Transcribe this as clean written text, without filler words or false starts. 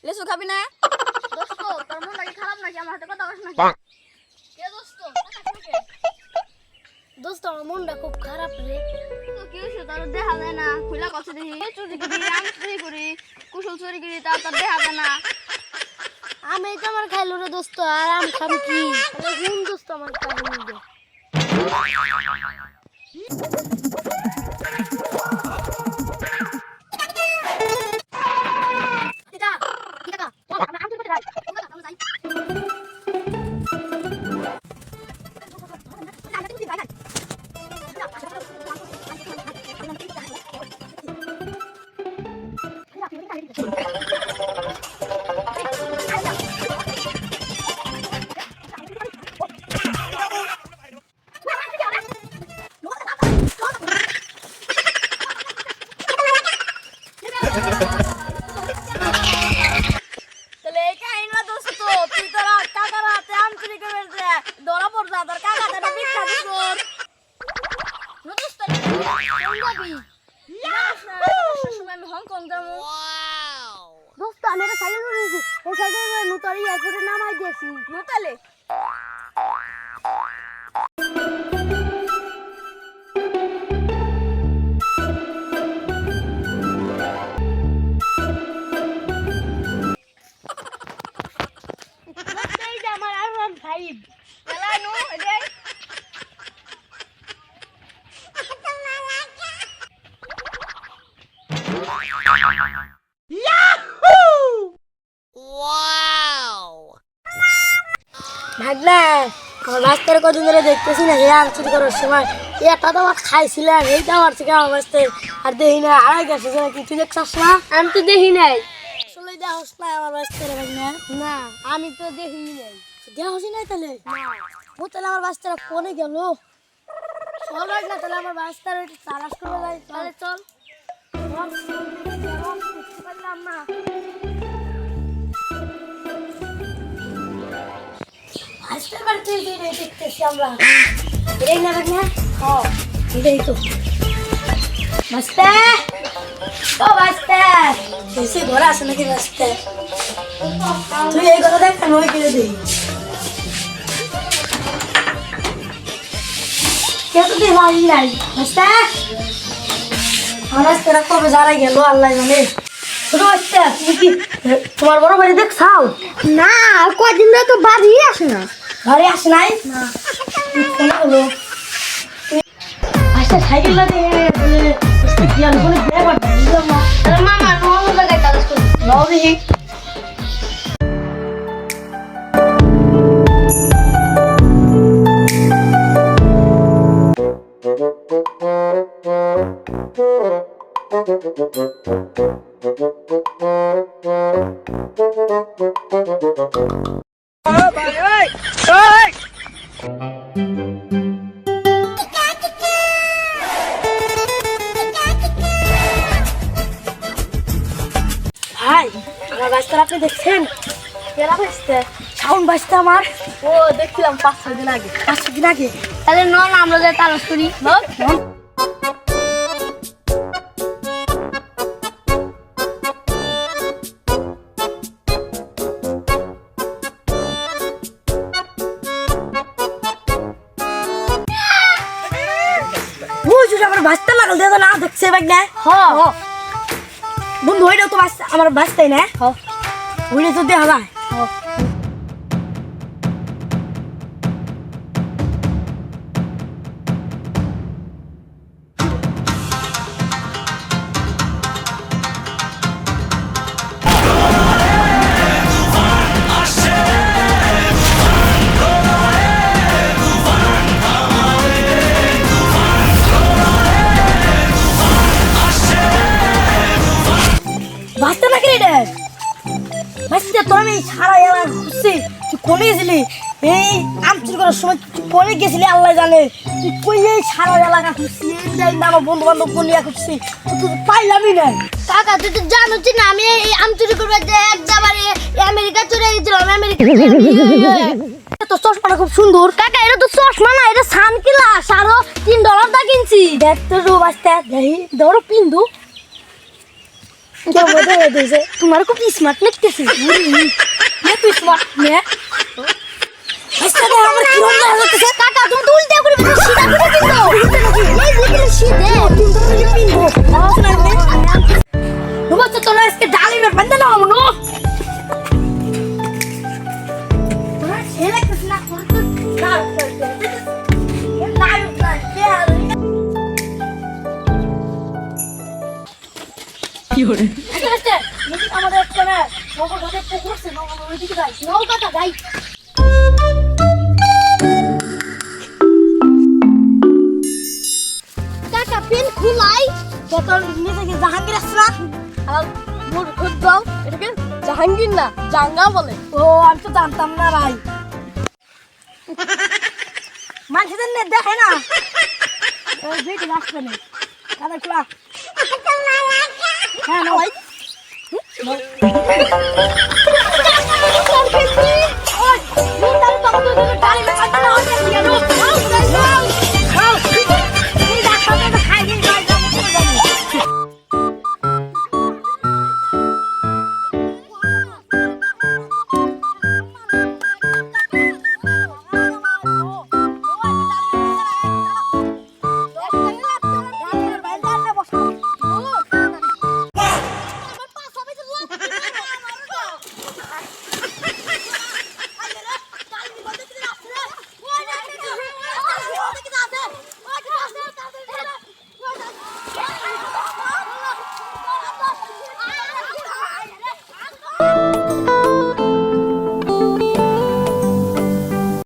লিচু খাবি না? দোস্ত তোর মনটা কি খারাপ নাকি? আমার হাতে কথা বলিস নাকি? কে দোস্ত? দোস্ত আমার মনটা খুব খারাপ রে। তো কি হইছে? তোর দেখা যায় না। খুলা কথা দেখি চুরি করি, আমি চুরি করি, কুশল চুরি করি, তার দেখা যায় না। আমি তো আমার খাইলো রে দোস্ত, আর আমি খাম কি? হুম দোস্ত আমার কাহিনী দে। তাহলে এই কাহিনী না দোস্ত, তুই তোর কাকার হাতে আম চুরি করে ধরা পড়ছে, তোর কাকা তার ভিক্ষা দিছর না দোস্ত। যাবি সময় আমি হংকং যাবো। দোস্ত আমি একটা সাইকেল কিনেছি, এই সাইকেল নতুন এয়ারপোর্টে নামাই দিয়েছি। নোতালে এই যে আমার R15 এলাই নু এটাই ভাগনা আমার রাস্তার কদিন ধরে দেখতেছি না, এই আম চুরি করার সময় একটা তো আমার খাইছিলাম, এইটা আমার থেকে আমার বাঁচতে আর দেখি না আড়াই গেছে নাকি, তুই দেখছাস না? আমি তো দেখি নাই। আসলে দেহস নাই আমার বাঁচতে রে ভাগনা। না আমি তো দেখি নাই। দেহসই নাই তাহলে? ও তাহলে আমার বাচ্চারা কোনে গেল? চল ভাগনা তাহলে আমার বাচ্চারা একটু তালাশ করে যাই। তাহলে চল পারলাম না। আজকের বাড়িতে দেখতেছি আমরা এই না ভাগনা। হ্যাঁ এটাই তো বাস্তা। ও বাস্তা এসে ঘরে আসে নাকি বাস্তা? তুই এই কথা দেখ আমি ওই কিনে দিই। কেউ তো তুই ভাবি নাই বাস্তা। আমার বাস্তারা কবে যারা গেল আল্লাহ জানে। ছোট বাচ্চা তুমি কি তোমার বড় বাড়ি দেখছাও? না কয়দিন ধরে তো বাড়ি আসে না। ঘরে আসে নাই? না হলো আচ্ছা সাইকেল লাগে বলে কি আমি কোনো বিয়ে করতে বুঝলাম না। মামা অন্য জায়গায় কাজ করি। যাও দেখি। ভাই আমার বাচ্চারা আপনি দেখছেন? কেনা বাঁচতে সাউন্ড বাঁচতে আমার। ও দেখছিলাম 5-6 দিন আগে। 5 দিন আগে। তাহলে না আমরা যাই তালাশ করি। বুঝুস আমার বাচ্চা লাগাল দেখো না দেখছে ভাই না। হ্যাঁ বন্ধু হইলেও তো বাচ্চা আমার বাচ্চাই না। হ্যাঁ হইলে তো দেখা যায়। বাচ্চা নাকি রে? বাচ্চা তোর আমি সারা এলাকা খুঁজছি, তুই কোনে গেছিলি? এই আম চুরি করার সময় তুই কোনে গেছিলি আল্লাহ জানে। তুই কই এই সারা এলাকা খুঁজছি, আমার বন্ধু বান্ধব কোনিয়া খুঁজছি, তুই পাইলামই নাই। কাকা তুই তো জানোস না আমি এই আম চুরি করবো যে একবারে আমেরিকা চলে গেছিলাম। আমেরিকা তো চশমাটা খুব সুন্দর। কাকা এটা তো চশমা না, এটা সানগ্লাস। আরো $3 দা কিনছি। দেখতে তো বাচ্চা দেখি ধরো পিন্দু তোমার খুব স্মার্ট লাগতেছে তুই স্মার্ট নে আমার কিরম লাগতেছে কাকা তুমি তো উল্টা করে সিধা করে পিনবো এই ভিতরে সিধে তুমি তো পিনবো পড়াশোনা করে বাচ্চা চলো আজকে ডালিমে বান্ধা না আমনো তোরা ছেলে কিছু না করতে না কি হরে আচ্ছা আমাদের কোনে নৌকা ঘাটে পুকুরছে নৌকা ওইদিকে যাই নৌকাটা যাই কাকা পেন খুলাই তোর নিচে কি জাহাঙ্গীর আছে না আর মোর খুদ দাও এটাকে জাহাঙ্গীর না জাঙ্গা বলে ও আমি তো জানতাম না ভাই মানুষদের নে দেখে না ওই বেটি আসবে না কাদা খোলা হ্যাঁ না ভাই ওই